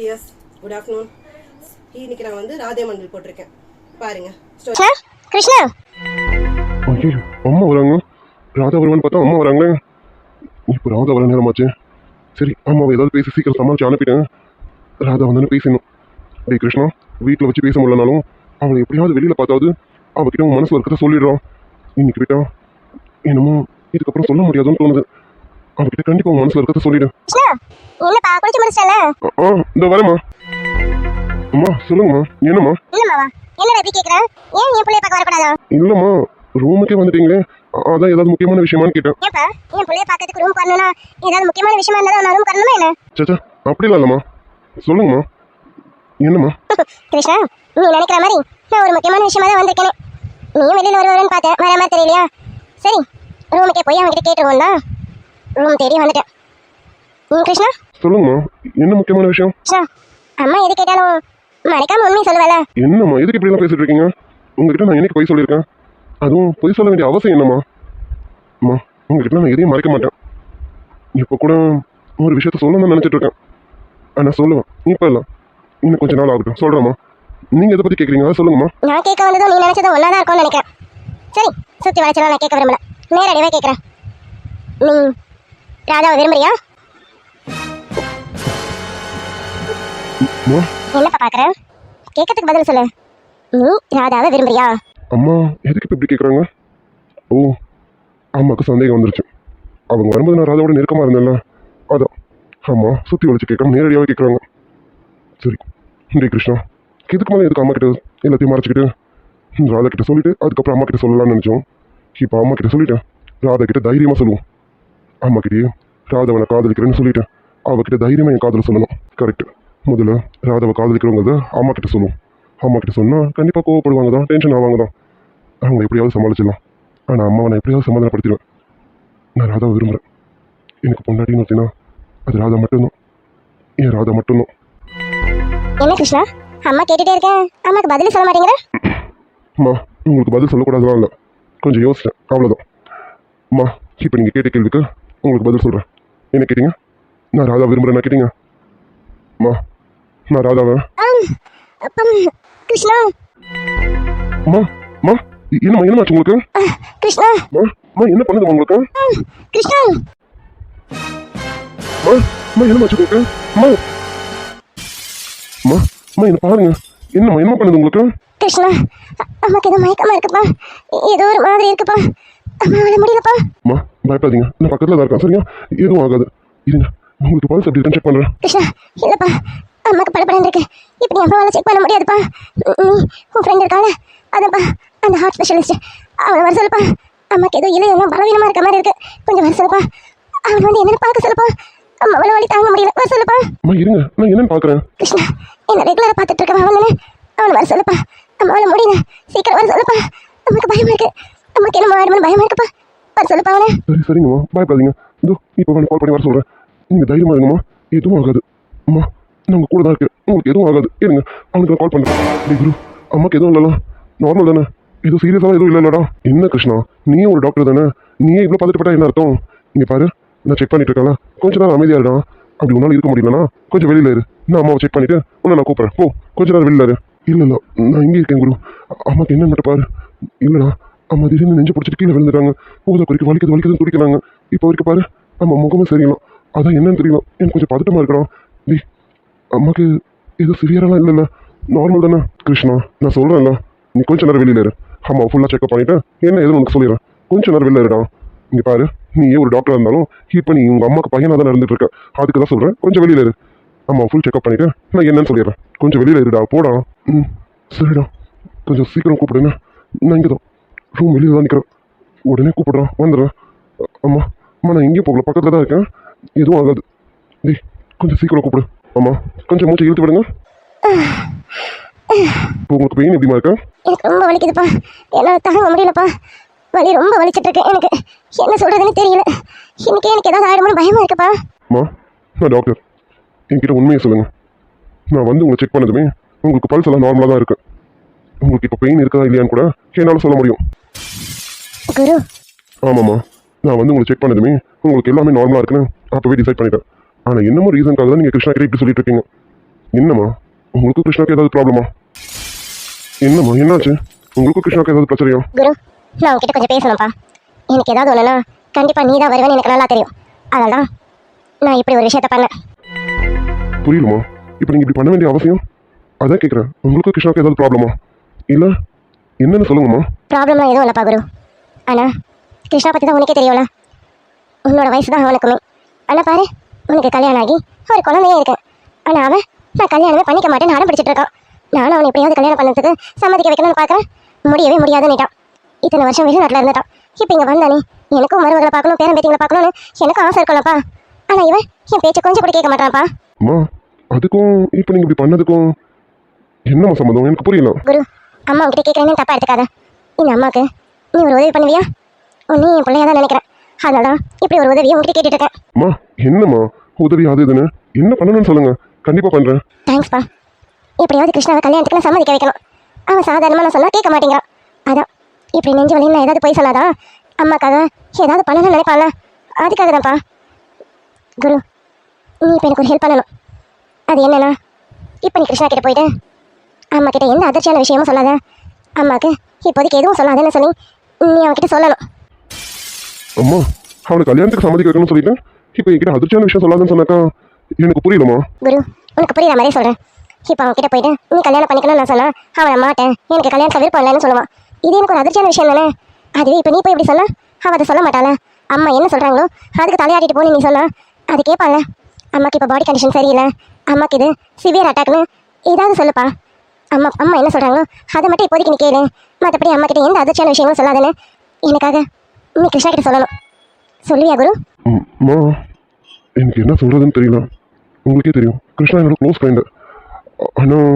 Wears good afternoon. இன்னைக்கு நான் வந்து ராதே மண்டல் போட்டிருக்கேன் பாருங்க. கிருஷ்ணா ஐயோ அம்மா வராங்க. ராதா வருவான்னு பார்த்தா அம்மா வராங்களே. இப்போ ராதா வர நேரமாச்சு. சரி அம்மாவை ஏதாவது பேசி சீக்கிரம் சமாளிச்சு அனுப்பிட்டேன். ராதா வந்தானே பேசணும். டேய் கிருஷ்ணா, வீட்டில் வச்சு பேச முடியலனாலும் அவளை எப்படியாவது வெளியில் பார்த்தாவது அவகிட்ட உன் மனசில் இருக்கிறத சொல்லிடுறான். இன்னைக்கு விட்டா என்னமோ இதுக்கப்புறம் சொல்ல முடியாதுன்னு தோணுது. அவகிட்ட கண்டிப்பாக உன் மனசில் இருக்கிறத சொல்லிடு. என்னப்பா குளிச்சு முடிச்சல? இந்த வரேம்மா. அம்மா சொல்லுங்கம்மா. என்னம்மா? இல்லம்மாவா என்ன எப்படி கேக்குற? ஏன் என் புள்ளைய பார்க்க வரக்கூடாதா? இல்லைம்மா, ரூமுக்கே வந்துட்டீங்களே, அதான் ஏதாவது முக்கியமான விஷயமான்னு கேட்டேன். ஏப்பா என் புள்ளைய பார்க்கறதுக்கு ரூம் வரணும்னா ஏதாவது முக்கியமான விஷயமா இருந்தா நான் ரூம் வரணுமா என்ன? சச்சா அப்படிலாம் இல்லைம்மா, சொல்லுங்கம்மா. என்னம்மா? கிருஷ்ணா, நீ நினைக்கிற மாதிரி நான் ஒரு முக்கியமான விஷயமா தான் வந்திருக்கேன். நீயும் வெளியில வருவாருன்னு பார்த்தேன், வர மாதிரி தெரியலையா? சரி ரூமுக்கே போய் அவங்ககிட்ட கேட்டுருவோம்னா ரூம் தேடி வந்துட்டேன். கிருஷ்ணா சொல்லுங்கம்மா, என்ன முக்கியமான விஷயம்? கிருஷ்ணா, அம்மா எது கேட்டாலும் மறைக்காம உண்மையை சொல்லுவேல? என்னம்மா எதுக்கு இப்படிலாம் பேசிட்டு இருக்கீங்க? உங்ககிட்ட நான் என்னைக்கு பொய் சொல்லியிருக்கேன்? அதுவும் பொய் சொல்ல வேண்டிய அவசியம் என்னம்மா? அம்மா உங்ககிட்ட நான் எதையும் மறைக்க மாட்டேன். இப்போ கூட ஒரு விஷயத்த சொல்லணும்னு நினச்சிட்டு இருக்கேன். நான் சொல்லுவேன், இப்போ இல்லை, இன்னும் கொஞ்சம் நாள் ஆகட்டும் சொல்கிறேம்மா. நீங்கள் எதை பற்றி கேட்குறீங்க அதை சொல்லுங்கம்மா. நான் கேட்க வந்ததும் நீ நினைச்சதும் ஒன்றா தான் இருக்கும்னு நினைக்கிறேன். சரி சுற்றி வளைச்சலாம் நான் கேட்க விரும்பல, நேரடியாக கேட்குறேன். நீ ராதாவை விரும்புறியா? என்னப்பா பார்க்குற? கேட்கறதுக்கு பதில் சொல்லு. நீ ராதாவை விரும்புறியா? அம்மா எதுக்கு இப்போ இப்படி கேட்குறாங்க? ஓ, அம்மாவுக்கு சந்தேகம் வந்துருச்சு. அவங்க வரும்போது நான் ராதாவோட நெருக்கமாக இருந்தேன்ல, அதான் அம்மா சுற்றி வளைச்சு கேட்காம நேரடியாகவே கேட்குறாங்க. சரி டே கிருஷ்ணா, இதுக்கு மேலே எதுக்கு அம்மா கிட்ட எல்லாத்தையும் மறைச்சிக்கிட்டு ராதா கிட்ட சொல்லிட்டு அதுக்கப்புறம் அம்மா கிட்ட சொல்லலாம்னு நினச்சோம். இப்போ அம்மா கிட்ட சொல்லிட்டேன், ராதா கிட்ட தைரியமாக சொல்லுவோம். அம்மா கிட்டேயே ராதாவை நான் காதலிக்கிறேன்னு சொல்லிட்டேன். அவகிட்ட தைரியமாக என் காதலை சொல்லணும். கரெக்டு. முதல்ல ராதாவை காதலிக்கிறவங்க அம்மா கிட்ட சொல்லுவோம். அம்மா கிட்ட சொன்னால் கண்டிப்பாக கோவப்படுவாங்க தான், டென்ஷன் ஆவாங்க தான். அவங்க எப்படியாவது சமாளிச்சிடலாம். ஆனால் அம்மாவை நான் எப்படியாவது சமாதானப்படுத்திடுவேன். நான் ராதாவை விரும்புகிறேன். எனக்கு பொண்டாட்டின்னு ஒருத்தினா அது ராதா மட்டும்தான். ஏன் ராதா மட்டும்தான். என்ன கிருஷ்ணா, அம்மா கேட்டுட்டே இருக்கேன், அம்மாக்கு பதில் சொல்ல மாட்டேங்கிற? அம்மா உங்களுக்கு பதில் சொல்லக்கூடாதுலாம் இல்லை, கொஞ்சம் யோசிச்சேன் அவ்வளோதான். அம்மா இப்போ நீங்கள் கேட்ட கேள்விக்கு உங்களுக்கு பதில் சொல்கிறேன். என்ன கேட்டீங்க? நான் ராதா விரும்புகிறேன்னா கேட்டீங்க? அம்மா நான் ராதாவை. கிருஷ்ணா. அம்மா அம்மா என்னம்மா என்னாச்சு உங்களுக்கு? கிருஷ்ணா. அம்மா அம்மா என்ன பண்ணுது உங்களுக்கு? கிருஷ்ணா. அம்மா அம்மா என்னமாச்சு உங்களுக்கு? அம்மா அம்மா அம்மா என்ன பாருங்க, என்னம்மா என்ன பண்ணுது உங்களுக்கு? கிருஷ்ணா, அம்மாக்கு ஏதோ மயக்கமா இருக்குப்பா, ஏதோ ஒரு மாதிரி இருக்குப்பா, அம்மாவால முடியலப்பா. அம்மா பயப்படாதீங்க, நான் பக்கத்தில் தான் இருக்கேன் சரியா? எதுவும் ஆகாது. இருங்க உங்களுக்கு பல்ஸ் எப்படி இருக்குன்னு செக் பண்ணுறேன். கிருஷ்ணா இல்லப்பா, அம்மாக்கு படப்படன்னு இருக்கு, இப்படி அம்மாவால செக் பண்ண முடியாதுப்பா. உன் ஃப்ரெண்ட் இருக்கால அதப்பா, அந்த ஹார்ட் ஸ்பெஷலிஸ்ட், அவனை வர சொல்லுப்பா. அம்மாக்கு ஏதோ இல்லை எல்லாம் பலவீனமாக இருக்க மாதிரி இருக்கு, கொஞ்சம் வர சொல்லுப்பா. அவன் வந்து என்னென்னு பார்க்க சொல்லுப்பா, அம்மாவால வலி தாங்க முடியல, வர சொல்லுப்பா. அம்மா இருங்க நான் என்னன்னு பார்க்குறேன். கிருஷ்ணா என்ன ரெகுலராக பார்த்துட்டு இருக்கவன் அவன் தானே, அவனை வர சொல்லுப்பா. அம்மாவால முடியல, சீக்கிரம் வர சொல்லுப்பா. அம்மாக்கு பயமா இருக்கு, அம்மாக்கு என்ன ஆயிடுமனு பயமா இருக்குப்பா, வர சொல்லுப்பா அவனை. சரி சரிங்கம்மா பயப்படாதீங்க. இதோ இப்போ அவனை கால் பண்ணி வர சொல்கிறேன். நீங்கள் தைரியமாக இருங்கம்மா, எதுவும் ஆகாது. அம்மா நான் உங்கள் கூட தான் இருக்கேன், உங்களுக்கு எதுவும் ஆகாது. இருங்க அவனுக்கு கால் பண்ணுறேன். குரு அம்மாக்கு எதுவும் இல்லைல்ல, நார்மல் தானே, இது சீரியஸாக எதுவும் இல்லைல்லடா? என்ன கிருஷ்ணா நீயே ஒரு டாக்டர் தானே, நீயே இவ்வளோ பதட்டப்பட்டா என்ன அர்த்தம்? இங்கே பாரு நான் செக் பண்ணிட்டு இருக்கேன்ல, கொஞ்ச நேரம் அமைதியாக இருடா. அப்படி உன்னால் இருக்க முடியலனா கொஞ்சம் வெளியில் இரு, நான் அம்மாவை செக் பண்ணிவிட்டு உன்னை நான் கூப்பிட்றேன். போ கொஞ்ச நேரம் வெளியில் இரு. இல்லை இல்லை நான் இங்கே இருக்கேன் குரு, அம்மாக்கு என்னன்னு மட்டும் பாரு. இல்லைடா அம்மா திடீர்னு நெஞ்சு பிடிச்சிட்டு கீழே விழுந்துட்டாங்க, ஊத குறிக்க வலிக்குதுன்னு துடிக்கிறாங்க. இப்போ வரைக்கும் பாரு அம்மா முகமும் சரியில்லை, அதான் என்னன்னு தெரியல, எனக்கு கொஞ்சம் பதட்டமாக இருக்கிறோம். டி அம்மாக்கு எதுவும் சிவியரெல்லாம் இல்லைல்ல, நார்மல் தானே? கிருஷ்ணா நான் சொல்கிறேன்ல, நீ கொஞ்சம் நேரம் வெளியில் இரு, அம்மா ஃபுல்லாக செக்அப் பண்ணிவிட்டு என்ன எதுவும் உனக்கு சொல்லிடுறேன். கொஞ்சம் நேரம் வெளியில் இருடா. இங்கே பாரு நீயே ஒரு டாக்டராக இருந்தாலும் இப்போ நீ உங்கள் அம்மாவுக்கு பையனாக தானே இருந்துட்டு இருக்க, அதுக்கு தான் சொல்கிறேன் கொஞ்சம் வெளியில் இரு. அம்மா ஃபுல் செக்அப் பண்ணிவிட்டு நான் என்னன்னு சொல்லிடுறேன், கொஞ்சம் வெளியில் இருடா. போடா. சரிடா கொஞ்சம் சீக்கிரம் கூப்பிடுங்க, நான் இங்கே தான் ரூம் வெளியில் தான் நிற்கிறேன், உடனே கூப்பிட்றேன் வந்துடுறேன். அம்மா அம்மா நான் எங்கேயும் போகல, பக்கத்தில் தான் இருக்கேன், எதுவும் ஆகாது. டேய் கொஞ்சம் சீக்கிரம் கூப்பிடு. அம்மா கொஞ்சம் மூச்சை இழுத்து விடுங்க. இப்போ உங்களுக்கு பெயின் எப்படிமா இருக்கா? எனக்கு ரொம்ப வலிக்குதுப்பா, என்னால் தாங்க முடியலப்பா, வலி ரொம்ப வலிச்சிட்டு இருக்கு, எனக்கு என்ன சொல்றதுன்னு தெரியல. இன்னைக்கு எனக்கு ஏதாவது ஆயிடுமோன்னு பயமா இருக்குப்பா. அம்மா நான் டாக்டர், என்கிட்ட உண்மையை சொல்லுங்கள். நான் வந்து உங்களை செக் பண்ணதுமே உங்களுக்கு பல்ஸ் எல்லாம் நார்மலாக தான் இருக்குது. உங்களுக்கு இப்போ பெயின் இருக்கா இல்லையான்னு கூட என்னால் சொல்ல முடியும். குரு ஆமாம்மா நான் வந்து உங்களை செக் பண்ணதுமே உங்களுக்கு எல்லாமே நார்மலாக இருக்குன்னு அப்போவே டிசைட் பண்ணிட்டேன். ஆனால் என்னமோ ரீசனுக்காக தான் நீங்கள் கிருஷ்ணா கிட்ட இப்படி சொல்லிட்டு இருக்கீங்க. என்னம்மா உங்களுக்கு கிருஷ்ணாக்கு ஏதாவது ப்ராப்ளமா? என்னம்மா என்னாச்சு? உங்களுக்கு கிருஷ்ணாக்கு ஏதாவது பிரச்சனையா? குரு, நான் உங்ககிட்ட கொஞ்சம் பேசணும்ப்பா. எனக்கு ஏதாவது ஒன்றுனா கண்டிப்பாக நீ தான் வருவேன்னு எனக்கு நல்லா தெரியும். அதனால தான் நான் இப்படி ஒரு விஷயத்த பண்ணேன். புரியலம்மா, இப்போ நீங்கள் இப்படி பண்ண வேண்டிய அவசியம்? அதான் கேட்குறேன், உங்களுக்கு கிருஷ்ணாக்கு ஏதாவது ப்ராப்ளமா? இல்லை என்னன்னு சொல்லுங்கம்மா. ப்ராப்ளம்லாம் எதுவும் இல்லைப்பா குரு. ஆனால் கிருஷ்ணா பற்றி தான் உனக்கே தெரியும்ல. உன்னோட வயசு தான் அவனுக்குமே. ஆனால் பாரு, உனக்கு கல்யாணம் ஆகி ஒரு குழந்தையே இருக்கு. ஆனால் அவன் நான் கல்யாணமே பண்ணிக்க மாட்டேன்னு அடம் பிடிச்சிட்டு இருக்கான். நானும் அவனை எப்படியாவது கல்யாணம் பண்ணதுக்கு சம்மதிக்க வைக்கணும்னு பார்க்குறேன். முடியவே முடியாதுன்னுட்டான். இத்தனை வருஷம் வெளிநாட்டில் இருந்துட்டான். இப்போ இங்கே வந்தானே எனக்கும் மருமகளை பார்க்கணும், பேரன் பேத்திங்களை பார்க்கணும்னு எனக்கும் ஆசை இருக்கலப்பா. ஆனால் இவன் என் பேச்சை கொஞ்சம் கூட கேட்க மாட்டான்ப்பா. அம்மா, அதுக்கும் இப்போ நீங்கள் இப்படி பண்ணதுக்கும் என்னம்மா சம்மந்தம்? எனக்கு புரியல. குரு, அம்மா உங்ககிட்ட கேட்குறேன்னு தப்பா எடுத்துக்காத. இந்த அம்மாவுக்கு நீ ஒரு உதவி பண்ணுவியா? நீ என் பிள்ளையா தான் நினைக்கிறேன். அதனால தான் இப்படி ஒரு உதவியை உங்ககிட்ட கேட்டுட்டு இருக்கேன். அம்மா என்னம்மா உதவி அது இதுன்னு என்ன பண்ணணும்னு சொல்லுங்க, கண்டிப்பாக பண்ணுறேன். தேங்க்ஸ்ப்பா. எப்படியாவது கிருஷ்ணாவை கல்யாணத்துக்கு நான் சம்மதிக்க வைக்கணும். அவன் சாதாரணமாக நான் சொன்னால் கேட்க மாட்டேங்கிறான். அதான் இப்படி நெஞ்சு வழியில் நான் ஏதாவது போய் சொன்னாதான் அம்மாக்காக ஏதாவது பண்ணணும்னு நினைப்பான்ல, அதுக்காக தான்ப்பா. குரு, நீ இப்போ எனக்கு ஒரு ஹெல்ப் பண்ணணும். அது என்னன்னா, இப்போ நீ கிருஷ்ணா கிட்ட போயிட்டு அம்மா கிட்ட எந்த அதிர்ச்சியான விஷயமும் சொல்லாத, அம்மாவுக்கு இப்போதைக்கு எதுவும் சொல்லாதுன்னு சொல்லி நீ அவன்கிட்ட சொல்லணும். அம்மா, அவனை கல்யாணத்துக்கு சம்மதிக்க வைக்கணும்னு சொல்லிட்டு இப்போ என்கிட்ட அதிர்ச்சியான விஷயம் சொல்லாதுன்னு சொன்னாக்கா எனக்கு புரியலம்மா. குரு, உனக்கு புரியுற மாதிரியே சொல்கிறேன். இப்போ அவன்கிட்ட போயிட்டு நீ கல்யாணம் பண்ணிக்கணும்னு நான் சொன்னா அவனை மாட்டேன், எனக்கு கல்யாணத்தை விருப்பம் இல்லைன்னு சொல்லுவான். இது எனக்கு ஒரு அதிர்ச்சியான விஷயம் தானே. அதுவே இப்போ நீ போய் இப்படி சொன்னா அவன் அதை சொல்ல மாட்டாள. அம்மா என்ன சொல்கிறாங்களோ அதுக்கு தலையாட்டிட்டு போன்னு நீ சொன்னா அது கேட்பான்ல. அம்மாக்கு இப்போ பாடி கண்டிஷன் சரியில்லை, அம்மாக்கு இது சிவியர் அட்டாக்னு ஏதாவது சொல்லுப்பா. அம்மா அம்மா என்ன சொல்கிறாங்களோ அதை மட்டும் இப்போதைக்கு நீ கேளு. மற்றபடி அம்மா கிட்ட எந்த அதிர்ச்சியான விஷயங்களும் சொல்லாதுன்னு எனக்காக நீ கிருஷ்ணா கிட்ட சொல்லணும். சொல்லுவியா குரு? அம்மா, எனக்கு என்ன சொல்கிறதுன்னு தெரியல. உங்களுக்கே தெரியும், கிருஷ்ணா என்னோட க்ளோஸ் ஃப்ரெண்டு. ஆனால்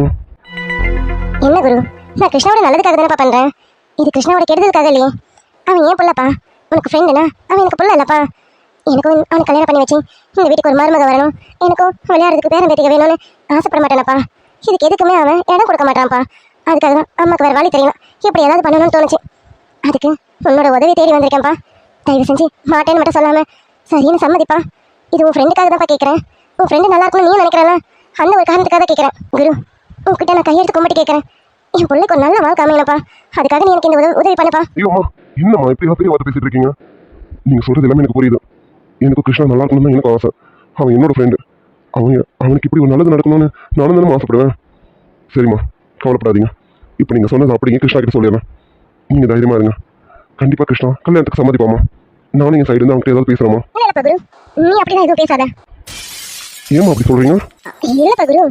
என்ன குரு, நான் கிருஷ்ணாவோட நல்லதுக்காக தானேப்பா பண்ணுறேன். இது கிருஷ்ணாவோட கெடுதலுக்காக இல்லையே. அவன் ஏன் பிள்ளைப்பா, உனக்கு ஃப்ரெண்டுனா அவன் எனக்கு பிள்ளை இல்லைப்பா. எனக்கும் அவனுக்கு கல்யாணம் பண்ணி வச்சு இந்த வீட்டுக்கு ஒரு மருமக வரணும், எனக்கும் விளையாடுறதுக்கு பேரன் பேத்திக்க வேணும்னு ஆசைப்பட மாட்டானப்பா. இதுக்கு எதுக்குமே அவன் இடம் கொடுக்க மாட்டான்ப்பா. அதுக்காக தான் அம்மாவுக்கு வேறு வழி தெரியல, எப்படி ஏதாவது பண்ணணும்னு தோணுச்சு. அதுக்கு உன்னோட உதவி தேடி வந்திருக்கேன்ப்பா. தயவு செஞ்சு மாட்டேன்னு மட்டும் சொல்லாமல் சரின்னு சம்மதிப்பா. இது உன் ஃப்ரெண்டுக்காக தான்ப்பா கேட்குறேன். உன் ஃப்ரெண்டு நல்லா இருக்கும்னு நீ நினைக்கிறேன்னா அந்த ஒரு காரணத்துக்காக தான் கேட்குறேன். குரு, உங்ககிட்ட நான் கையெடுத்து கும்பிட்டு கேட்குறேன். என் பிள்ளைக்கு ஒரு நல்ல வாழ்க்கை அமையலப்பா. அதுக்காக நீ எனக்கு இந்த உதவி பண்ணப்பா. ஐயோம்மா, என்னம்மா இப்படி பெரிய வார்த்தை பேசிட்டு இருக்கீங்க? நீங்கள் சொல்கிறது எல்லாமே எனக்கு புரியுது. எனக்கு கிருஷ்ணா நல்லா இருக்கணும்னு தான் எனக்கு ஆசை. அவன் என்னோட ஃப்ரெண்டு. அவனுக்கு இப்படி ஒரு நல்லது நடக்கணும்னு நானும் தானே ஆசைப்படுவேன். சரிம்மா, கவலைப்படாதீங்க. இப்போ நீங்கள் சொன்னது அப்படிங்க கிருஷ்ணா கிட்ட சொல்லிடுறேன். நீங்கள் தைரியமாக இருங்க. கண்டிப்பாக கிருஷ்ணா கல்யாணத்துக்கு சம்மதிப்பாமா. நானும் என் சைடு இருந்து அவங்ககிட்ட ஏதாவது பேசுகிறேம்மா. இல்லப்பா குரு, நீ அப்படிதான் எதுவும் பேசாத. ஏம்மா அப்படி சொல்கிறீங்க? இல்லப்பா குரு,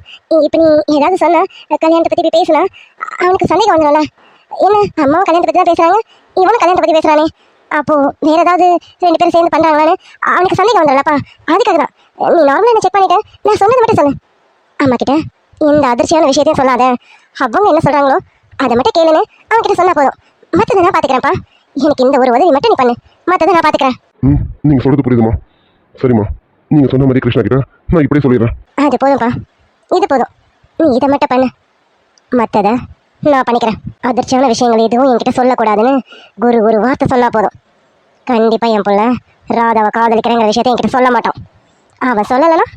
இப்போ நீ ஏதாவது சொன்ன கல்யாணத்தை பற்றி போய் பேசினா அவனுக்கு சந்தேகம் வந்துடும்ல. என்ன அம்மாவும் கல்யாணத்தை பற்றி தான் பேசுகிறாங்க, இவனும் கல்யாணத்தை பற்றி பேசுகிறானே, அப்போது வேறு ஏதாவது ரெண்டு பேரும் சேர்ந்து பண்ணுறாங்களான்னு அவனுக்கு சந்தேகம் வந்துடும்லப்பா. அதுக்காக தான் நீ நார்மலாக என்ன செக் பண்ணிவிட்டு நான் சொன்னது மட்டும் சொல்லு. அம்மா கிட்ட இந்த அதிர்ச்சியான விஷயத்தையும் சொல்லாத. அவங்க என்ன சொல்கிறாங்களோ அதை மட்டும் கேளுன்னு அவன்கிட்ட சொன்னால் போதும். மற்றதை நான் பார்த்துக்கிறேன்ப்பா. எனக்கு இந்த ஒரு உதவி மட்டும் நீ பண்ணு, மற்றதை நான் பார்த்துக்கிறேன். நீங்கள் சொல்கிறது புரியுதுமா. சரிம்மா, நீங்கள் சொன்ன மாதிரி கிருஷ்ணா கிட்ட நான் இப்படியே சொல்லிடுறேன். அது போதும்ப்பா, இது போதும். நீ இதை மட்டும் பண்ணு, மற்றதை நான் பண்ணிக்கிறேன். அதிர்ச்சியான விஷயங்கள் எதுவும் என்கிட்ட சொல்லக்கூடாதுன்னு ஒரு வார்த்தை சொன்னால் போதும். கண்டிப்பாக என் பிள்ளை ராதாவை காதலிக்கிறேங்கிற விஷயத்தை என்கிட்ட சொல்ல மாட்டான். அவன் சொல்லலைன்னா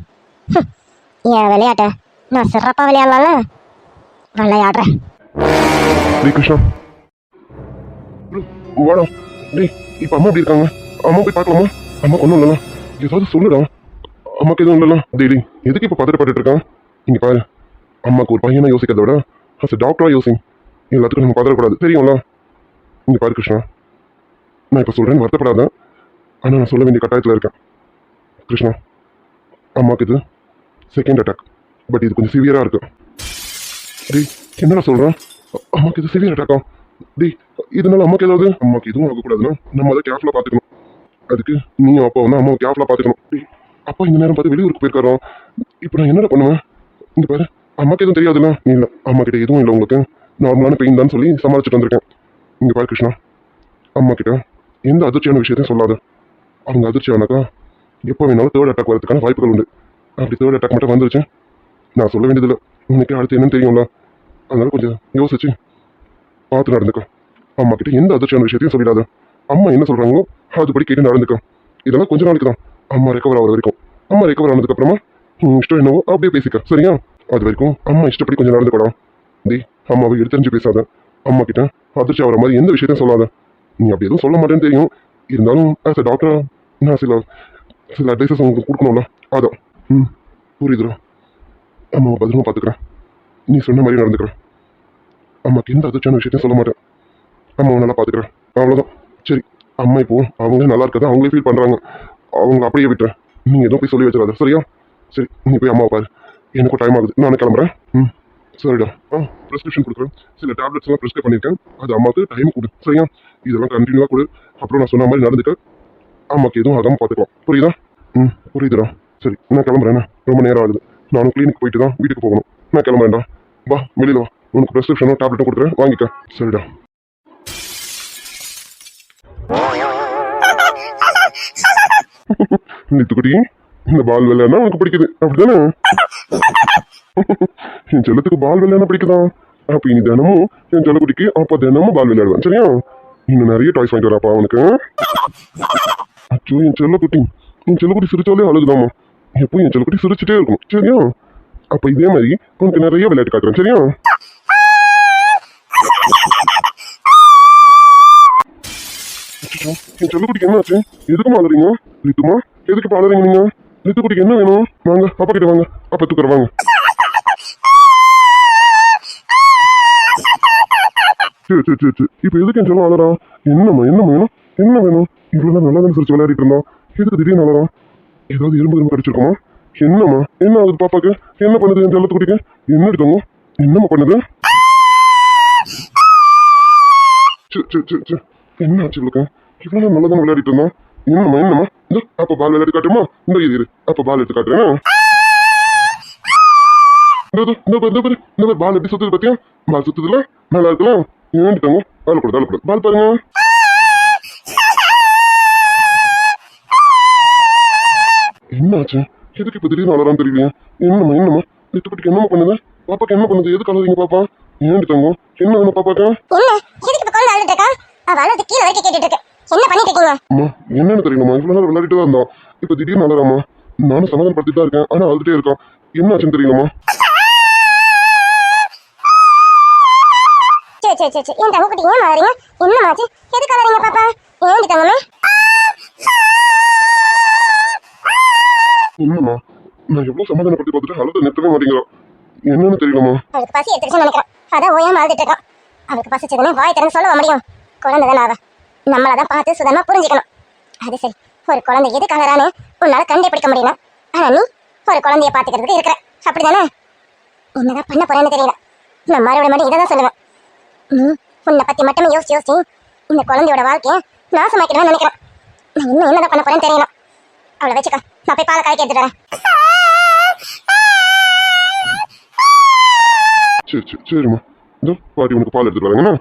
என் விளையாட்டை நான் சிறப்பாக விளையாடலாம்ல, விளையாடுறேன். டேய் கிருஷ்ணா, வாடா. டேய், இப்போ அம்மா எப்படி இருக்காங்க? அம்மா போய் பார்க்கலாமா? அம்மா ஒன்றும் இல்லைண்ணா, ஏதாவது சொல்லுடா. அம்மாக்கு எதுவும் இல்லைண்ணா. டெய்லி எதுக்கு இப்போ பதட்டப்பட்டு இருக்கான்? இங்கே பாரு, அம்மாவுக்கு ஒரு பையனை யோசிக்கிறத விட அஸ் டாக்டராக யோசி. எல்லாத்துக்கும் நம்ம பதறக்கூடாது, தெரியும்ல? இங்கே பாரு கிருஷ்ணா, நான் இப்போ சொல்கிறேன்னு வருத்தப்படாத. ஆனால் நான் சொல்ல வேண்டிய கட்டாயத்தில் இருக்கேன். கிருஷ்ணா, அம்மாவுக்கு இது செகண்ட் அட்டாக், பட் இது கொஞ்சம் சிவியராக இருக்கு. டேய், என்னடா சொல்கிறேன்? அம்மாவுக்கு இது சிவியர் அட்டாக்கா? டேய், இதனால அம்மாவுக்கு ஏதாவது அம்மாவுக்கு எதுவும் ஆகக்கூடாதுன்னா நம்ம அதை கேர்ஃபுல்லாக பார்த்துக்கணும். அதுக்கு நீயும் அப்பா வந்து அம்மாவை கேர்ஃபுல்லாக பார்த்துக்கணும். டேய், அப்பா இந்த நேரம் பார்த்து வெளியூருக்கு போயிருக்காரோ, இப்போ நான் என்னடா பண்ணுவேன்? இங்கே பாரு, அம்மாவுக்கு எதுவும் தெரியாதுல்ல? இல்லை, அம்மா கிட்ட எதுவும் இல்லை, உங்களுக்கு நார்மலான பெயின் தான் சொல்லி சமாளிச்சுட்டு வந்திருக்கேன். இங்கே பாரு கிருஷ்ணா, அம்மா கிட்ட எந்த அதிர்ச்சியான விஷயத்தையும் சொல்லாத. அவங்க அதிர்ச்சி ஆனாக்கா எப்போ வேணாலும் தேர்ட் அட்டாக் வரதுக்கான வாய்ப்புகள் உண்டு. அப்படி தேர்ட் அட்டாக் மட்டும் வந்துருச்சு, நான் சொல்ல வேண்டியதில்லை, உனக்கு அடுத்து என்னன்னு தெரியும்ல? அதனால கொஞ்சம் யோசிச்சு பார்த்து நடந்துக்கோ. அம்மா கிட்ட எந்த அதிர்ச்சியான விஷயத்தையும் சொல்லிடாத. அம்மா என்ன சொல்கிறாங்களோ அதுபடி கேட்டு நடந்துக்கோ. இதெல்லாம் கொஞ்ச நாளைக்கு தான், அம்மா ரெக்கவர் ஆகிற வரைக்கும். அம்மா ரெக்கவர் ஆனதுக்கப்புறமா இஷ்டம் என்னவோ அப்படியே பேசிக்க, சரியா? அது வரைக்கும் அம்மா இஷ்டப்படி கொஞ்சம் நடந்துக்கணும். டேய், அம்மாவை எடுத்தறிஞ்சு பேசாத. அம்மா கிட்ட அதிர்ச்சி ஆகிற மாதிரி எந்த விஷயத்தையும் சொல்லாத. நீ அப்படி எதுவும் சொல்ல மாட்டேன்னு தெரியும். இருந்தாலும் ஆஸ் அ டாக்டரா நான் சில சில அட்வைசஸ் உங்களுக்கு கொடுக்கணும்ல, அதான். புரியுதுடா. அம்மாவை பத்திரமா பார்த்துக்கிறேன். நீ சொன்ன மாதிரி நடந்துக்கிறேன். அம்மாக்கு எந்த அதிர்ச்சியான விஷயத்தையும் சொல்ல மாட்டேன். அம்மாவை நல்லா பார்த்துக்கிறேன், அவ்வளோதான். சரி, அம்மா இப்போ அவங்க நல்லா இருக்கதா அவங்களே ஃபீல் பண்ணுறாங்க. அவங்க அப்படியே விட்டுறேன். நீங்கள் எதுவும் போய் சொல்லி வச்சிடாத, சரியா? சரி, நீ போய் அம்மாவை பாரு. எனக்கும் டைம் ஆகுது, நான் கிளம்புறேன். சரிடா. ப்ரெஸ்கிரிப்ஷன் கொடுக்குறேன். சில டேப்லெட்ஸ் எல்லாம் ப்ரிஸ்கிரைப் பண்ணியிருக்கேன். அது அம்மாவுக்கு டைம் கொடு, சரியா? இதெல்லாம் கண்டினியூவாக கொடு. அப்புறம் நான் சொன்ன மாதிரி நடந்துக்க. அம்மாவுக்கு எதுவும் ஆகாமல் பார்த்துக்கலாம், புரியுதா? புரியுதுடா. சரி, நான் கிளம்புறேன். ரொம்ப நேரம் ஆகுது. நானும் கிளினிக் போயிட்டு தான் வீட்டுக்கு போகணும். நான் கிளம்புறேன்டா. வா, வெளியில் வா. உனக்கு ப்ரெஸ்கிரிப்ஷனும் டேப்லெட்டும் கொடுக்குறேன், வாங்கிக்க. சரிடா. நித்துக்குட்டி, இந்த பால் விளையாடுனா உனக்கு பிடிக்குது, அப்படிதானே? என் செல்லத்துக்கு பால் விளையாட பிடிக்குதா? அப்ப இனி தினமும் என் செல்லக்குட்டிக்கு அப்பா தினமும் பால் விளையாடுவேன், சரியா? இன்னும் நிறைய டாய்ஸ் வாங்கிட்டு வராப்பா அவனுக்கு. அச்சோ, என் செல்லக்குட்டி சிரிச்சாலே அழுகுதாமா. எப்போ என் செல்லக்குட்டி சிரிச்சுட்டே இருக்கும், சரியா? அப்ப இதே மாதிரி உனக்கு நிறைய விளையாட்டு காட்டுறேன், சரியா? என் செல்லக்குட்டிக்கு என்ன ஆச்சு? எதுக்கு அழுறீங்க? ரித்துமா, எதுக்கு அழுறீங்க நீங்க? ரித்துக்குட்டிக்கு என்ன வேணும்? வாங்க, அப்பா கிட்ட வாங்க. அப்பா தூக்குற வாங்க. சரி சரி சரி சரி, இப்ப எதுக்கு என் செல்லம் அழறா? என்னம்மா வேணும்? என்ன வேணும்? இவ்வளவு நல்லா தானே சிரிச்சு விளையாடிட்டு இருந்தோம். எதுக்கு திடீர்னு அழறா? ஏதாவது எறும்பு கடிச்சிருக்கோமா? என்னம்மா என்ன ஆகுது பாப்பாக்கு? என்ன பண்ணுது என் செல்லத்துக்குட்டிக்கு? என்ன எடுத்தாங்க? என்னம்மா பண்ணுது? என்ன ஆச்சு இவளுக்கு? இவ்வளவு நல்லா தான் விளையாடிட்டு இருந்தோம். என்னம்மா இந்த அப்ப பால் விளையாடி காட்டுமா? இந்த இது அப்ப பால் எடுத்து காட்டுறேன். இந்த பால் எப்படி சுத்துது பத்தியா? பால் சுத்துதுல நல்லா இருக்கலாம். ஏன்ட்டாங்க பால் கொடுத்து பால் பாருங்க. என்னாச்சு? எதுக்கு இப்ப திடீர்னு அழறான்னு தெரியலையே? என்னம்மா லிட்டுக்குட்டிக்கு என்னம்மா பண்ணுது? பாப்பாக்கு என்ன பண்ணுது? எதுக்கு அழுறீங்க பாப்பா? ஏன்ட்டாங்க என்ன வேணும் பாப்பாக்கா? அம்மா, என்னன்னு தெரியணுமா? இவ்வளவு நேரம் விளையாடிட்டு தான் இருந்தான். இப்ப திடீர்னு அழறாமா? நானும் சமாதானப்படுத்திட்டு தான் இருக்கேன், ஆனா அழுதுட்டே இருக்கான். என்ன ஆச்சுன்னு தெரியணுமா? என்னம்மா, நான் எவ்வளவு சமாதானப்படுத்தி பார்த்துட்டு அழுத நிறுத்தவே மாட்டேங்கிறான். என்னன்னு தெரியலமா? அவளுக்கு பசி எடுத்துருச்சுன்னு நினைக்கிறேன். அதான் ஓயாம அழுதுட்டு இருக்கான். அவளுக்கு பசிச்சதுன்னு வாய் திறந்து சொல்ல முடியும். குழந்தை தானே அவ. நம்மளதான் பார்த்து சுதமா புரிஞ்சுக்கணும். அது சரி, ஒரு குழந்தை எது கலரானு உன்னால கண்டுபிடிக்க முடியல. ஆனா நீ ஒரு குழந்தைய பாத்துக்கிறதுக்கு இருக்கிற, அப்படிதானே? என்னதான் பண்ண போறேன்னு தெரியல. நான் மறுபடியும் இதை தான் சொல்லுவேன். நீ உன்னை பத்தி மட்டுமே யோசிச்சு இந்த குழந்தையோட வாழ்க்கைய நாசமாக்கிடுவேன்னு நினைக்கிறேன். நான் இன்னும் என்னதான் பண்ண போறேன்னு தெரியல. அவளை வச்சுக்க, நான் போய் பாலை காய்க்க எடுத்துட்டு வரேன். சரிம்மா, இந்த பாட்டி உனக்கு பால் எடுத்துட்டு வராங்கண்ணா.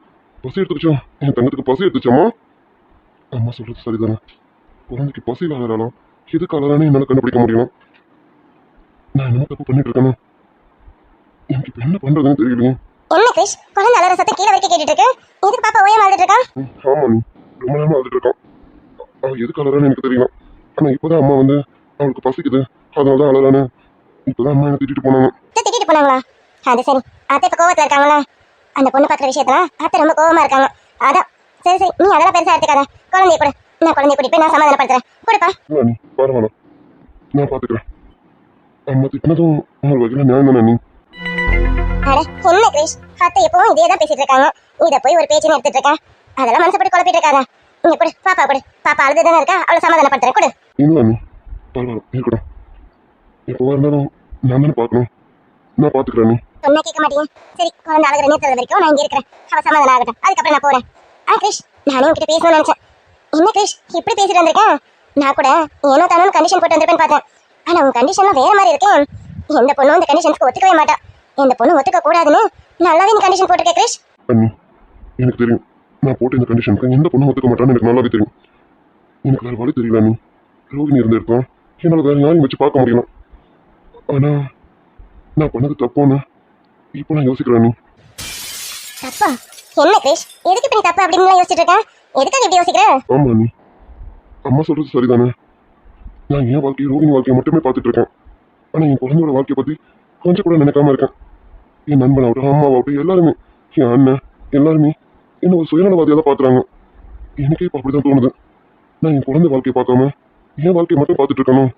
பசி எடுத்துச்சா? என் தங்கத்துக்கு பசி எடுத்துச்சாம்மா? அம்மா சொல்றது சரிதானே. குழந்தைக்கு பசியில் அழறாலும் எதுக்கு அழறானு என்னால கண்டுபிடிக்க முடியும். நான் என்ன தப்பு பண்ணிட்டு இருக்கேன்னு எனக்கு இப்ப என்ன பண்றதுன்னு தெரியலையே. என்ன கிரிஷ், குழந்தை அலற சத்தம் கீழே வரைக்கும் கேட்டுட்டு இருக்கு. எதுக்கு பாப்பா ஓயாம அழுதுட்டு இருக்கா? ஆமா, நீ ரொம்ப நேரமா அழுதுட்டு இருக்கான். அவன் எதுக்கு அழறான்னு எனக்கு தெரியல. ஆனா இப்பதான் அம்மா வந்து அவளுக்கு பசிக்குது, அதனாலதான் அழறானு இப்பதான் அம்மா என்ன திட்டிட்டு போனாங்க. திட்டிட்டு போனாங்களா? அது சரி, அத்தை இப்ப கோவத்துல இருக்காங்களா? அந்த பொண்ணு பாக்குற விஷயத்துல அத்தை ரொம்ப கோவமா இருக்காங்க. அதான். சரி நீ அதெல்லாம் பெருசா எடுத்துக்காத. குழந்தைய கொடு, நான் குழந்தைய கூட்டிட்டு போய் நான் சமாதானப்படுத்துறேன். கொடுப்பா. இல்ல நீ பரவாயில்ல, நான் பாத்துக்கிறேன். அம்மா திட்டினதும் ஒரு வகையில நியாயம் தானே நீ? அட என்ன கிரிஷ், அத்தை எப்பவும் இதே தான் பேசிட்டு இருக்காங்க. இதை போய் ஒரு பேச்சுன்னு எடுத்துட்டு இருக்கேன். அதெல்லாம் மனசப்படி குழப்பிட்டு இருக்காத. இங்க கொடு, பாப்பா கொடு. பாப்பா அழுதுதானே இருக்கா, அவளை சமாதானப்படுத்துறேன். கொடு. இல்ல நீ பரவாயில்ல, இருக்கட்டும். எப்போ இருந்தாலும் நான் தானே பார்க்கணும். நான் பாத்துக்கிறேன். நீ சொன்னா கேட்க மாட்டீங்க. சரி, குழந்தை அழுகிற நேரத்துல வரைக்கும் நான் இங்க இருக்கிறேன். அவ சமாதானம் ஆகட்டும், அதுக்கப்புறம் நான் போறேன். கிரிஷ், நானே உங்ககிட்ட பேசணும்னு நினைச்சேன். என்ன கிரிஷ் இப்படி பேசிட்டு வந்திருக்கேன்? நான் கூட ஏனோ தானு கண்டிஷன் போட்டு வந்திருப்பேன்னு பார்த்தேன். ஆனா உங்க கண்டிஷன்லாம் வேற மாதிரி இருக்கேன். எந்த பொண்ணும் இந்த கண்டிஷனுக்கு ஒத்துக்கவே மாட்டா. எந்த பொண்ணு ஒத்துக்க கூடாதுன்னு நல்லாவே இந்த கண்டிஷன் போட்டிருக்கேன் கிரிஷ். அண்ணி, எனக்கு தெரியும் நான் போட்ட இந்த கண்டிஷனுக்கு எந்த பொண்ணும் ஒத்துக்க மாட்டான்னு எனக்கு நல்லாவே தெரியும். எனக்கு வேற வழி தெரியல. நீ ரோகிணி இருந்து இருக்கோம், என்னால வேற நியாயம் வச்சு பார்க்க முடியல. ஆனா நான் பண்ணது தப்போன்னு இப்போ நான் யோசிக்கிறேன். நீ தப்பா? என்ன கிரிஷ், எதுக்கு இப்படி தப்பு அப்படின்னு யோசிச்சுட்டு இருக்கேன்? எதுக்காக இப்படி யோசிக்கிற? ஆமா, நீ அம்மா சொல்றது சரிதானே. நான் என் வாழ்க்கையை ரோகிணி வாழ்க்கையை மட்டுமே பார்த்துட்டு இருக்கேன். ஆனா என் குழந்தையோட வாழ்க்கையை பத்தி கொஞ்சம் கூட நினைக்காம இருக்கேன். என் நண்பனாகட்டும், அம்மாவாகட்டும், எல்லாருமே, என் அண்ணன் எல்லாருமே என்ன ஒரு சுயநலவாதியாக தான் பார்க்குறாங்க. எனக்கே இப்போ அப்படிதான் தோணுது. நான் என் குழந்தை வாழ்க்கையை பார்க்காம என் வாழ்க்கையை மட்டும் பார்த்துட்டு இருக்கணும்.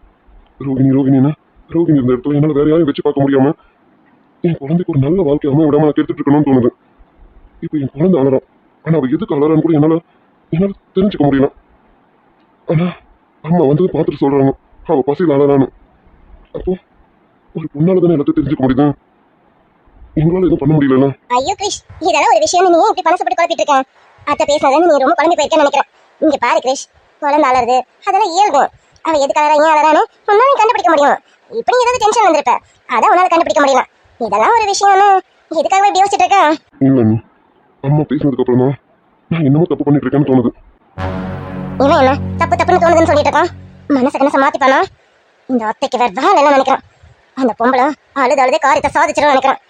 ரோகிணின்னு ரோகிணி இருந்த இடத்துல என்னால் வேற யாரையும் வச்சு பார்க்க முடியாம என் குழந்தைக்கு ஒரு நல்ல வாழ்க்கை அமைய விடாம நான் கெடுத்துட்டு இருக்கணும்னு தோணுது. இப்போ என் குழந்தை அலறான். ஆனால் அவள் எதுக்கு அலறான்னு கூட என்னால் தெரிஞ்சுக்க முடியல. ஆனால் அம்மா வந்து பார்த்துட்டு சொல்றாங்க அவள் பசியில் அலறான்னு. அப்போ ஒரு பொண்ணால தானே எல்லாத்தையும் தெரிஞ்சுக்க முடியுது. எங்களால் எதுவும் பண்ண முடியல. ஐயோ கிரிஷ், இதெல்லாம் ஒரு விஷயம். நீ ஏன் இப்படி மனசப்பட்டு குழப்பிட்டு இருக்க? அத்தை பேசாத, நீ ரொம்ப குழம்பி போயிருக்கேன்னு நினைக்கிறேன். இங்க பாரு கிரிஷ், குழந்தை அலருது, அதெல்லாம் இயல்பு. அவ எதுக்கு அலறா, ஏன் அலறான்னு உன்னால கண்டுபிடிக்க முடியும். இப்படி ஏதாவது டென்ஷன் வந்திருப்ப, அதான் உன்னால கண்டுபிடிக்க முடியல. இதெல்லாம் ஒரு விஷயம்னு எதுக்காக இப்படி யோசிச்சுட்டு இருக்க? இல்லை நீ அம்மா பேசினதுக்கு அப்புறம் தான் நான் என்னமோ தப்பு பண்ணிட்டு இருக்கேன்னு தோணுது. இவன் என்ன தப்பு தப்புன்னு தோணுதுன்னு சொல்லிட்டு இருக்கான்? மனசை கணசை மாத்திப்பானா? இந்த அத்தைக்கு வேற வேலை எல்லாம் நினைக்கிறான். அந்த பொம்பளை அழுதே காரியத்தை சாதிச்சிடும் நினைக்கிறான்.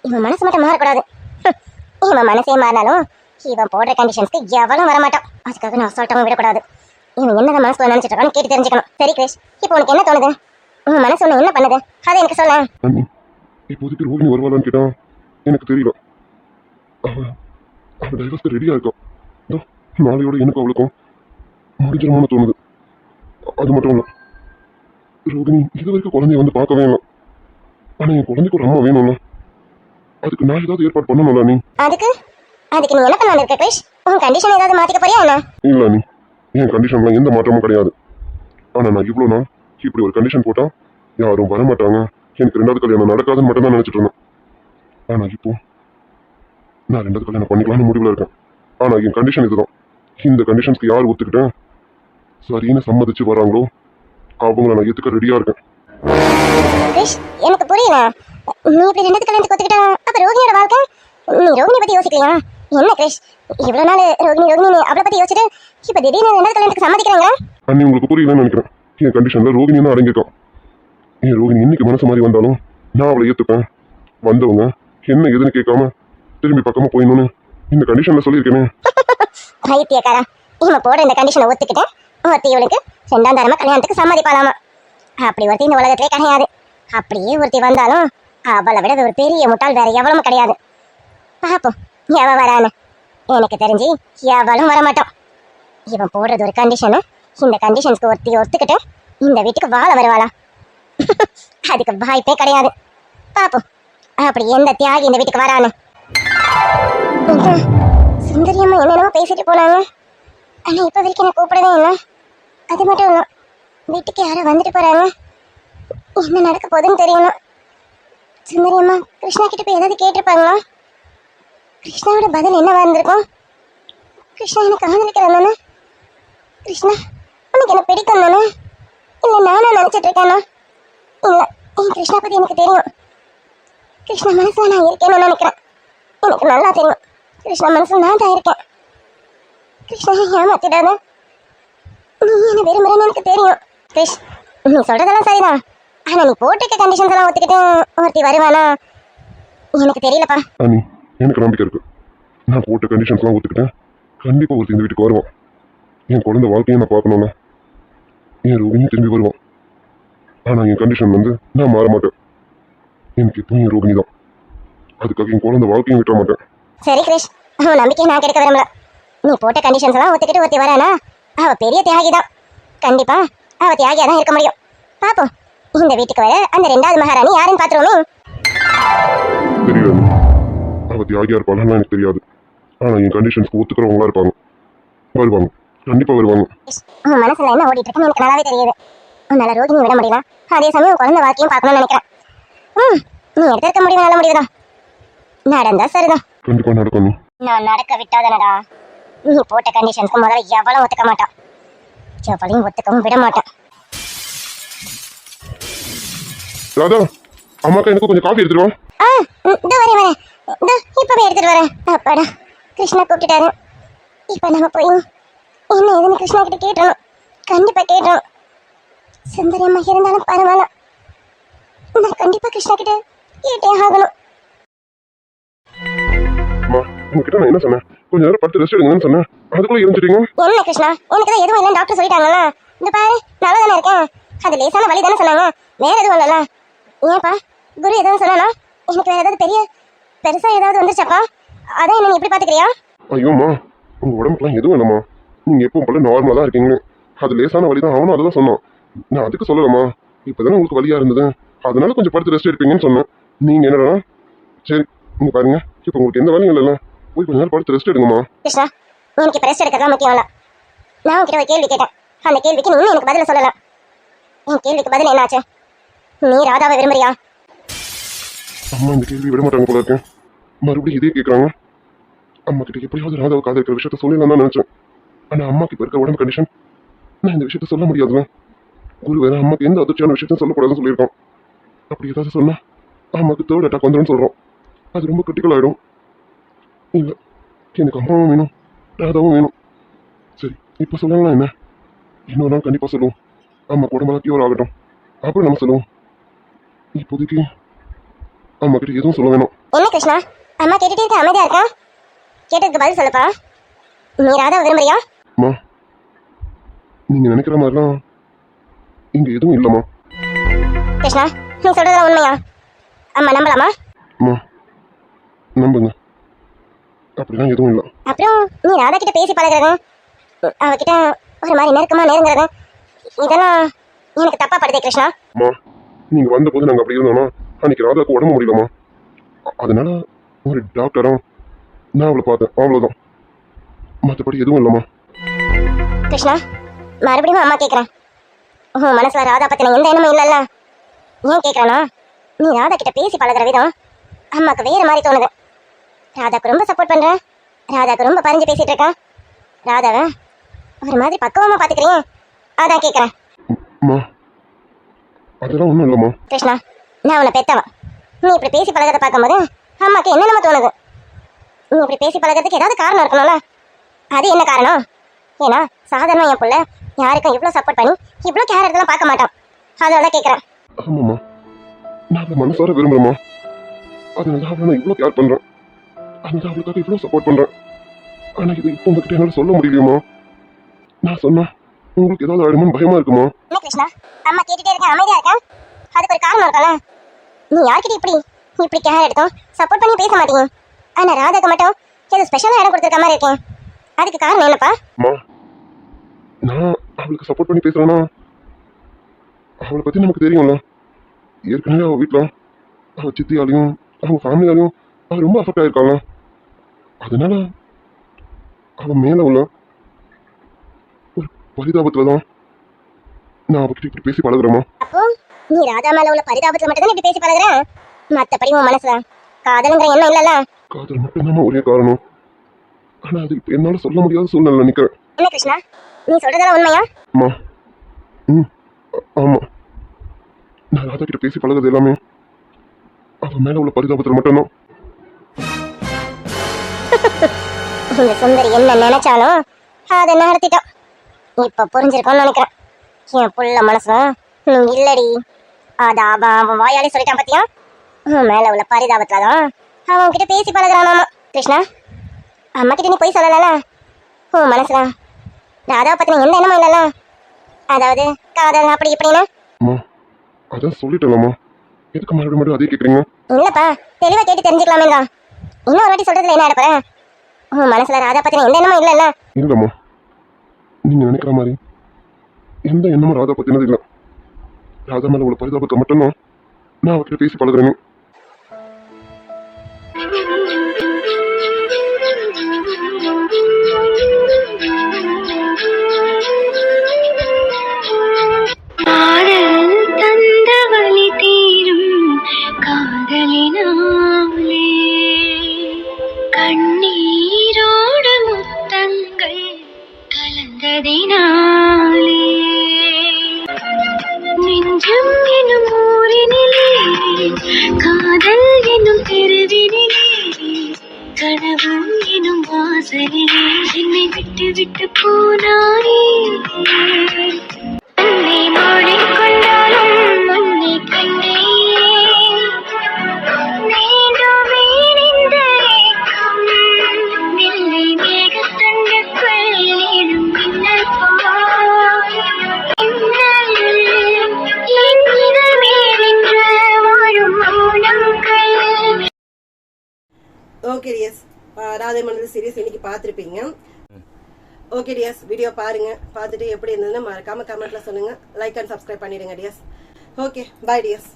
இவன் மனசு மட்டும் மாறக்கூடாது. இவன் மனசே மாறினாலும் இவன் போடுற கண்டிஷன்ஸ்க்கு எவளும் வரமாட்டான். அதுக்காக நான் அசால்ட்டாவும் விடக்கூடாது. இவன் என்னதான் மனசுல நினைச்சிட்டு இருக்கான்னு கேட்டு தெரிஞ்சுக்கணும். சரி கிரிஷ், இப்போ உனக்கு என்ன தோணுது? உன் மனசு ஒண்ணு என்ன பண்ணுது, அதை எனக்கு சொல்ல. அண்ணி இப்போதைக்கு ரோகிணி வருவாளான்னு கேட்டா எனக்கு தெரியல. அவ டைவர்ஸ்க்கு ரெடியா இருக்கா. நாளையோட எனக்கு அவளுக்கும் முடிஞ்சிருமோன்னு தோணுது. அது மட்டும் இல்லை, ரோகிணி இது வரைக்கும் குழந்தைய வந்து பார்க்கவே இல்லை. ஆனா என் குழந்தைக்கு ஒரு அம்மா வேணும்ல, அதுக்கு நான் ஏதாவது ஏற்பாடு பண்ணணும்ல நீ. அதுக்கு நீ என்ன பண்ண இருக்க கிரிஷ்? உன் கண்டிஷன் ஏதாவது மாத்திக்க போறியா என்ன? இல்ல நீ என் கண்டிஷன்ல எந்த மாற்றமும் கிடையாது. ஆனா நான் இவ்வளவு நாள் இப்படி ஒரு கண்டிஷன் போட்டா யாரும் வரமாட்டாங்க, எனக்கு ரெண்டாவது கல்யாணம் நடக்காதுன்னு மட்டும் தான் நினைச்சிட்டு இருந்தேன். ஆனா இப்போ நான் ரெண்டாவது கல்யாணம் பண்ணிக்கலாம்னு முடிவுல இருக்கேன். ஆனா என் கண்டிஷன் இதுதான். இந்த கண்டிஷன்ஸ்க்கு யார் ஒத்துக்கிட்டேன் சரின்னு சம்மதிச்சு வராங்களோ அவங்கள நான் ஏத்துக்க ரெடியா இருக்கேன். கிரிஷ், எனக்கு புரியல. நீ இப்படி ரெண்டாவது கல்யாணத்துக்கு ஒத்துக்கிட்டா அப்ப ரோகிணியோட வாழ்க்கை? நீ ரோகிணி பத்தி யோசிக்கலையா? என்ன கிரிஷ், இவ்வளவு நாள் ரோகிணி அவளை பத்தி யோசிச்சுட்டு இப்ப திடீர்னு ரெண்டாவது கல்யாணத்துக்கு சம்மதிக்கிறாங்க? அண்ணி உங்களுக்கு புரியலன்னு நினைக்கிறேன். என் கண்டிஷன்ல ரோகிணி தான் அடங்கியிருக்கான். என் ரோகிணி இன்னைக்கு மனசு மாதிரி வந்தாலும் நான் அவளை ஏத்துப்பேன். வந்தவங்க என்ன எதுன்னு கேட்காம திரும்பி பக்கமா போயிடணும்னு இந்த கண்டிஷன்ல சொல்லியிருக்கேனே. பைத்தியக்காரா, இவன் போட இந்த கண்டிஷனை ஒத்துக்கிட்டேன் ஒருத்தி இவளுக்கு ரெண்டாம் தரமா கல்யாணத்துக்கு சம்மதிப்பாளாமா. அப்படி ஒருத்தி இந்த உலகத்திலே கிடையாது. அப்படியே ஒருத்தி வந்தாலும் அவளை விட ஒரு பெரிய முட்டாள் வேற எவளும் கிடையாது. பாப்போம் எவ வரான்னு. எனக்கு தெரிஞ்சு எவளும் வரமாட்டோம். இவன் போடுறது ஒரு கண்டிஷனு. இந்த கண்டிஷன்ஸ்க்கு ஒருத்தி ஒத்துக்கிட்டு இந்த வீட்டுக்கு வாழ வருவாளா? அதுக்கு வாய்ப்பே கிடையாது. பாப்போம் அப்படி எந்த தியாகி இந்த வீட்டுக்கு வரான்னு. சுந்தரி அம்மா என்னென்னமோ பேசிட்டு போனாங்க. ஆனா இப்ப வரைக்கும் நான் கூப்பிடவே இல்லை. அது மட்டும் இல்லை, வீட்டுக்கு யாரோ வந்துட்டு போறாங்க. என்ன நடக்க போகுதுன்னு தெரியணும். சுந்தரி அம்மா கிருஷ்ணா கிட்ட போய் ஏதாவது கேட்டிருப்பாங்களா? கிருஷ்ணாவோட பதில் என்னவா இருந்திருக்கும்? கிருஷ்ணா எனக்கு காதலிக்கிறான் தானே? கிருஷ்ணா உனக்கு என்ன பிடிக்கும் தானே? இல்லை நானும் நினைச்சிட்டு இருக்கேனா? இல்லை, என் கிருஷ்ணா பத்தி எனக்கு தெரியும். கிருஷ்ணா மனசுல நான் இருக்கேன்னு நினைக்கிறேன். எனக்கு நல்லா தெரியும் கிருஷ்ணா மனசுல நான் தான் இருக்கேன். கிருஷ்ணா ஏமாத்திடாத. நீ என்ன விரும்புறேன்னு எனக்கு தெரியும். கிருஷ், நீ சொல்றதெல்லாம் சரிதான். ஆனா நீ போட்டுக்க கண்டிஷன்ஸ் எல்லாம் ஒத்துக்கிட்டு ஒருத்தி வருவானா எனக்கு தெரியலப்பா. அண்ணி எனக்கு நம்பிக்கை இருக்கு. நான் போட்ட கண்டிஷன்ஸ்லாம் ஒத்துக்கிட்டேன். கண்டிப்பா ஒருத்தி இந்த வீட்டுக்கு வருவான். என் குழந்தை வாழ்க்கையை நான் பார்க்கணும்ல. என் ரோகிணி திரும்பி வருவான். ஆனா என் கண்டிஷன் வந்து நான் மாற மாட்டேன். எனக்கு எப்பவும் என் ரோகிணி தான். அதுக்காக என் குழந்தை வாழ்க்கையும் விட்டுற மாட்டேன். சரி கிரிஷ், அவன் நம்பிக்கையை நான் கெடுக்க விரும்பல. நீ போட்ட கண்டிஷன்ஸ் எல்லாம் ஒத்துக்கிட்டு ஒருத்தி வரானா அவ பெரிய தியாகி தான். கண்டிப்பா அவ தியாகியா தான் இருக்க முடியும். பாப்போம் இந்த வீட்டுக்கு வர அந்த ரெண்டாவது மகாராணி யாருன்னு பாத்துருவோமே. தெரியல, அவ தியாகியா இருப்பாளான்னு எனக்கு தெரியாது. ஆனா என் கண்டிஷன்ஸ்க்கு ஒத்துக்கிறவங்களா இருப்பாங்க. வருவாங்க, கண்டிப்பா வருவாங்க. உன் மனசுல என்ன ஓடிட்டு இருக்குன்னு எனக்கு நல்லாவே தெரியுது. உன்னால ரோகிணி விட முடியல, அதே சமயம் குழந்தை வாழ்க்கையும் பார்க்கணும்னு நினைக்கிறேன். நீ எடுத்திருக்க முடிவு நல்ல முடிவுதான். நடந்தா சரிதான். கண்டிப்பா நடக்கணும். நான் நடக்க விட்டாதனடா. நீ போட்ட கண்டிஷன்ஸ்க்கு முதல்ல எவ்வளவு ஒத்துக்க மாட்டான், எவ்வளையும் ஒத்துக்கவும் விட மாட்டான். ராதா, அம்மாக்கா எனக்கு கொஞ்சம் காஃபி எடுத்துருவோம். வரேன் இப்பவே எடுத்துட்டு வரேன். அப்பாடா, கிருஷ்ணா கூப்பிட்டுட்டாரு. இப்ப நம்ம போய் என்ன ஏதுன்னு கிருஷ்ணா கிட்ட கேட்டணும். கண்டிப்பா கேட்டணும். சுந்தரி அம்மா இருந்தாலும் பரவாயில்ல, நான் கண்டிப்பா கிருஷ்ணா கிட்ட கேட்டே ஆகணும். உங்ககிட்ட நான் என்ன சொன்னேன்? கொஞ்ச நேரம் படுத்து ரெஸ்ட் எடுங்கன்னு சொன்னேன். அதுக்குள்ள இருந்துட்டீங்க. என்ன கிருஷ்ணா, எனக்கு தான் எதுவும் இல்லைன்னு டாக்டர் சொல்லிட்டாங்கல்ல. இந்த பாரு நல்லா தானே இருக்கேன். அது லேசான வலி தானே சொன்னாங்க, வேற எதுவும் இல்லைல்ல. ஏன்ப்பா குரு ஏதாவது சொன்னானா? எனக்கு வேற ஏதாவது பெருசா ஏதாவது வந்துருச்சாப்பா? அதான் என்ன நீ இப்படி பாத்துக்கிறியா? ஐயோம்மா, உங்க உடம்புக்குலாம் எதுவும் இல்லைம்மா. நீங்க எப்பவும் போல நார்மலா தான் இருக்கீங்க. அது லேசான வலி தான், அவனும் அதை தான் சொன்னான். நான் அதுக்கு சொல்லலாமா, இப்பதானே உங்களுக்கு வலியா இருந்தது, அதனால கொஞ்சம் படுத்து ரெஸ்ட் எடுப்பீங்கன்னு சொன்னேன். நீங்க என்னடா, சரி நீங்க பாருங்க, இப்போ உங்களுக்கு எந்த வேலையும் இல்லைல்ல, போய் கொஞ்ச நேரம் படுத்து ரெஸ்ட் எடுங்கம்மா. கிருஷ்ணா, எனக்கு இப்போ ரெஸ்ட் எடுக்கிறதா முக்கியம் இல்லை. நான் உன்கிட்ட ஒரு கேள்வி கேட்டேன். அந்த கேள்விக்கு நீ எனக்கு பதில சொல்லல. என் கேள்விக்கு பதில் என்னாச்சு? நீ ராதாவை விரும்புறியா? அம்மா இந்த கேள்வி விட மாட்டாங்க போல இருக்கேன். மறுபடியும் இதே கேட்குறாங்க. அம்மா கிட்ட எப்படியாவது ராதாவை காதலிக்கிற விஷயத்த சொல்லலாம் தான் நினைச்சேன். ஆனா அம்மாக்கு இப்போ இருக்க உடம்பு கண்டிஷன், நான் இந்த விஷயத்த சொல்ல முடியாதுல. குரு வேற அம்மாக்கு எந்த அதிர்ச்சியான விஷயத்தையும் சொல்லக்கூடாதுன்னு சொல்லியிருக்கோம். அப்படி ஏதாவது சொன்னா அம்மாக்கு தேர்ட் அட்டாக் வந்துடும் சொல்றோம். அது ரொம்ப கிரிட்டிக்கல் ஆயிடும். இல்லை, எனக்கு அம்மாவும் வேணும், ராதாவும் வேணும். சரி இப்போ சொல்லலாம் என்ன, இன்னொரு நாள் கண்டிப்பாக சொல்லுவோம். அம்மா உடம்பெல்லாம் கியூர் ஆகட்டும், அப்புறம் நம்ம சொல்லுவோம். இப்போதைக்கு அம்மா கிட்ட எதுவும் சொல்ல வேணும். என்ன கிருஷ்ணா, அம்மா கேட்டுட்டே இருக்க அமைதியா இருக்கா? கேட்டதுக்கு பதில் சொல்லுப்பா. நீ ராதாவை விரும்புறியா? அம்மா, நீங்க நினைக்கிற மாதிரிலாம் இங்க எதுவும் இல்லைம்மா. கிருஷ்ணா, நீ சொல்றதெல்லாம் உண்மையா? அம்மா நம்பலாமா? அம்மா நம்புங்க, அப்படிலாம் எதுவும் இல்லை. அப்புறம் நீ ராதா கிட்ட பேசி பழகிறது, அவகிட்ட ஒரு மாதிரி நெருக்கமா நெருங்குறது, இதெல்லாம் எனக்கு தப்பா படுதே கிருஷ்ணா. அம்மா, நீங்க வந்த போது நாங்க அப்படி இருந்தோம்னா அன்னைக்கு ராதாவுக்கு உடம்பு முடியலம்மா. அதனால ஒரு டாக்டரா நான் அவளை பார்த்தேன், அவ்வளவுதான். மற்றபடி எதுவும் இல்லைம்மா. கிருஷ்ணா, மறுபடியும் அம்மா கேட்குறேன், உன் மனசுல ராதா பத்தின எந்த எண்ணமும் இல்லைல்ல? ஏன் கேட்குறேன்னா, நீ ராதா கிட்ட பேசி பழகிற விதம் அம்மாக்கு வேற மாதிரி தோணுது. ராதாக்கு ரொம்ப சப்போர்ட் பண்ற, ராதாக்கு ரொம்ப பறிஞ்சு பேசிட்டு இருக்க, ராதாவை ஒரு மாதிரி பக்குவமா பாத்துக்கிறீங்க, அதான் கேட்குறேன். அம்மா அதெல்லாம் ஒன்றும் இல்லைம்மா. கிருஷ்ணா, நான் உன்னை பெத்தவன். நீ இப்படி பேசி பழகிறத பார்க்கும்போது அம்மாக்கு என்னென்னமோ தோணுது. நீ இப்படி பேசி பழகிறதுக்கு ஏதாவது காரணம் இருக்கணும்ல? அது என்ன காரணம்? ஏன்னா சாதாரண என் பிள்ளை யாருக்கும் இவ்வளோ சப்போர்ட் பண்ணி இவ்வளோ கேர் எடுத்துலாம் பார்க்க மாட்டான், அதோட கேட்குறேன். ஆமாம்மா, நான் அவளை மனசார விரும்புகிறேம்மா. அதனால அவளை நான் இவ்வளோ கேர் பண்ணுறேன், அதனால அவளுக்காக இவ்வளோ சப்போர்ட் பண்ணுறேன். ஆனால் இது இப்போ உங்ககிட்ட என்னால் சொல்ல முடியலையுமா? நான் சொன்னா உங்களுக்கு ஏதாவது ஆயிடுமோன்னு பயமா இருக்குமா? என்ன கிருஷ்ணா, அம்மா கேட்டுட்டே இருக்கேன், அமைதியா இருக்கேன், அதுக்கு ஒரு காரணம் இருக்கல. நீ யார்கிட்ட இப்படி கேர் எடுத்தோம் சப்போர்ட் பண்ணி பேச மாட்டீங்க, ஆனா ராதாக்கு மட்டும் ஏதோ ஸ்பெஷலாக இடம் கொடுத்துருக்க மாதிரி இருக்கேன், அதுக்கு காரணம் என்னப்பா? அம்மா, நான் அவளுக்கு சப்போர்ட் பண்ணி பேசுறேன்னா அவளை பத்தி நமக்கு தெரியும்ல. ஏற்கனவே அவள் வீட்டில் அவள் சித்தியாலையும் அவங்க ஃபேமிலியாலையும் அவள் ரொம்ப அஃபெக்ட் ஆயிருக்காங்க. அதனால அவள் மேல உள்ள ஒரு பரிதாபத்துல தான் நான் அவகிட்ட இப்படி பேசி பழகுறேம்மா. அப்போ நீ ராதா மேல உள்ள பரிதாபத்துல மட்டும் தான் இப்படி பேசி பழகுற, மத்தபடி உன் மனசுல காதலுங்கிற எண்ணம் இல்லல்ல? காதல் மட்டும்தான் ஒரே காரணம். ஆனா அது இப்ப என்னால சொல்ல முடியாத சூழ்நிலை நிக்கிறேன். என்ன கிருஷ்ணா, நீ சொல்றதெல்லாம் உண்மையா? அம்மா, ஆமா, நான் ராதா கிட்ட பேசி பழகுறது எல்லாமே அவன் மேல உள்ள பரிதாபத்துல மட்டும்தான். இந்த சுந்தரி என்ன நினைச்சாலும் அதை நடத்திட்டோம். இப்ப புரிஞ்சிருக்கோன்னு நினைக்கிறேன். என் புள்ள மனசுல நீ இல்லடி, அது அவன் வாயாலே சொல்லிட்டான் பாத்தியா? உன் மேல உள்ள பரிதாபத்துலதான் அவன் கிட்ட பேசி பழகுறானாமா. கிருஷ்ணா, அம்மா கிட்ட நீ போய் சொல்லல, உன் மனசுல ராதாவை பத்தின எந்த எண்ணமும் இல்லல்ல? அதாவது காதல் அப்படி இப்படின்னு. அம்மா, அதான் சொல்லிட்டேன்லம்மா, எதுக்கு மறுபடியும் அதே கேக்குறீங்க? இல்லப்பா, தெளிவா கேட்டு தெரிஞ்சுக்கலாமே தான். இன்னொரு வாட்டி சொல்றதுல என்ன ஆயிட போற? உன் மனசுல ராதா பத்தின எந்த எண்ணமும் இல்லல்ல? இல்லம்மா, நீங்க நினைக்கிற மாதிரி எந்த எண்ணமும் ராதா பத்தினது இல்லை. ராதா மேல உள்ள பரிதாபத்தை மட்டும்தான் நான் அவகிட்ட பேசி பழகுறேன்னு. கண்ணீரோடு முத்தங்கள் கலந்ததினாலே நெஞ்சம் எனும் ஊரினிலே காதல் எனும் தெருவினிலே கனவு எனும் வாசலிலே என்னை விட்டு விட்டு போனாரே. உன்னை மூடிக்கொண்டாலும் உன்னை கண்டேன், வாழும் okay dears, Radhai Mandal series இன்னைக்கு பார்த்துருப்பீங்க. ஓகே டியர்ஸ், வீடியோ பாருங்க. பார்த்துட்டு எப்படி இருந்ததுன்னு மறக்காம கமெண்ட்ல சொல்லுங்க. லைக் அண்ட் சப்ஸ்கிரைப் பண்ணிடுங்க டியர்ஸ். Okay, bye tears.